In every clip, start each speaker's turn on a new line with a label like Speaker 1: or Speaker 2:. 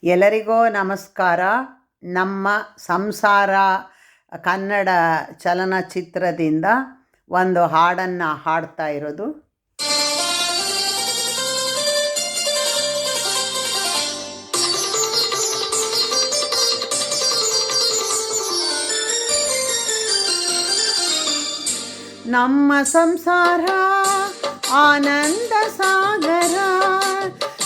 Speaker 1: ಎಲ್ಲರಿಗೂ ನಮಸ್ಕಾರ. ನಮ್ಮ ಸಂಸಾರ ಕನ್ನಡ ಚಲನಚಿತ್ರದಿಂದ ಒಂದು ಹಾಡನ್ನು ಹಾಡ್ತಾ ಇರೋದು. ನಮ್ಮ ಸಂಸಾರ ಆನಂದ ಸಾಗರ,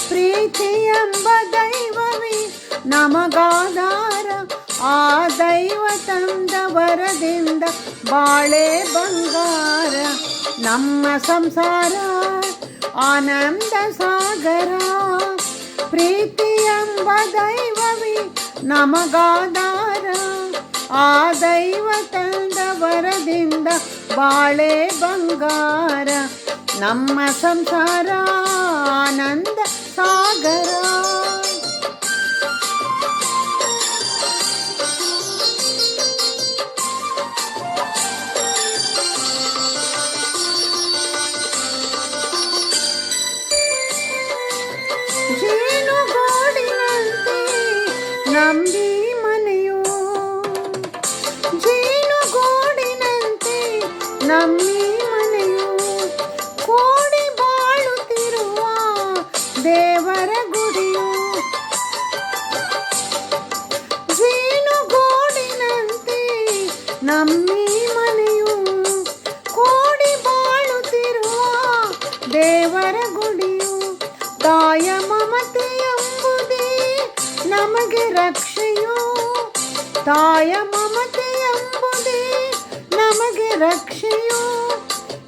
Speaker 1: ಪ್ರೀತಿ ಎಂಬ ದೈವವೇ ನಮಗಾಧಾರ. ಆ ದೈವ ತಂದ ವರದಿಂದ ಬಾಳೆ ಬಂಗಾರ. ನಮ್ಮ ಸಂಸಾರ ಆನಂದ ಸಾಗರ, ಪ್ರೀತಿ ಎಂಬ ದೈವವೇ ನಮಗಾಧಾರ. ಆ ದೈವ ತಂದ ವರದಿಂದ ಬಾಳೆ ಬಂಗಾರ. ನಮ್ಮ ಸಂಸಾರ ಆನಂದ ಸಾಗರ. ಜೇನುಗೂಡಿನಂತೆ ನಂಬಿ ಮನೆಯು, ಜೇನುಗೂಡಿನಂತೆ ನಂಬಿ ಮನೆಯು, ಕೂಡಿ ಬಾಳುತ್ತಿರುವ ದೇವರ ಗುಡಿಯು. ಜೇನುಗೂಡಿನಂತೆ ನಂಬಿ ಮನೆಯು, ಕೂಡಿ ಬಾಳುತ್ತಿರುವ ದೇವರ ಗುಡಿಯು. ತಾಯ ಮಮತೆ ಎಂಬುದೇ ನಮಗೆ ರಕ್ಷೆಯು, ತಾಯ ಮಮತೆ ಎಂಬುದೇ ನಮಗೆ ರಕ್ಷೆಯು.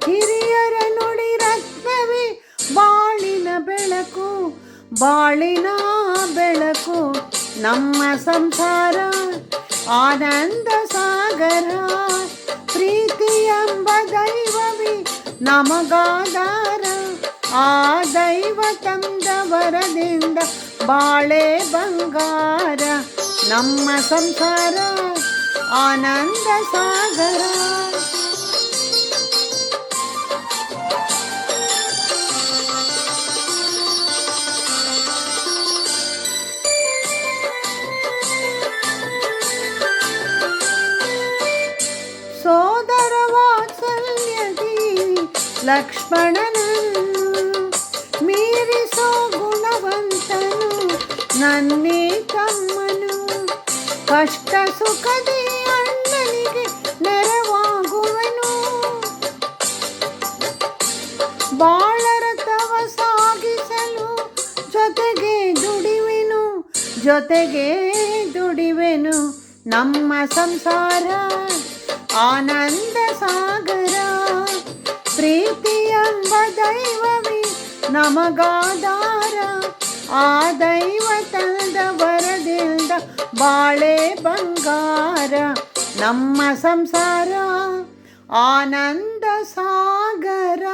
Speaker 1: ಹಿರಿಯರ ನುಡಿ ರತ್ನವೇ ಬಾಳಿನ ಬೆಳಕು, ಬಾಳಿನ ಬೆಳಕು. ನಮ್ಮ ಸಂಸಾರ ಆನಂದ ಸಾಗರ, ಪ್ರೀತಿ ಎಂಬ ದೈವವೇ ನಮಗಾಧಾರ. ಆ ದೈವ ತಂದ ವರದಿಂದ ಬಾಳೆ ಬಂಗಾರ. ನಮ್ಮ ಸಂಸಾರ ಆನಂದ ಸಾಗರ. ಸೋದರ ವಾತ್ಸಲ್ಯದಿ ಲಕ್ಷ್ಮಣನನ್ನು ಮೀರಿಸೋ ಗುಣವಂತನು ನನ್ನೇ ತಮ್ಮನು. ಕಷ್ಟ ಸುಖದಿ ಅಣ್ಣನಿಗೆ ನೆರವಾಗುವನು, ಬಾಳರತವ ಸಾಗಿಸಲು ಜೊತೆಗೆ ದುಡಿವೆನು, ಜೊತೆಗೆ ದುಡಿವೆನು. ನಮ್ಮ ಸಂಸಾರ ಆನಂದ ಸಾಗರ, ಪ್ರೀತಿ ಎಂಬ ದೈವವೇ ನಮಗಾಧಾರ. ಆ ದೈವ ತಂದ ವರದಿಂದ ಬಾಳೆ ಬಂಗಾರ. ನಮ್ಮ ಸಂಸಾರ ಆನಂದ ಸಾಗರ.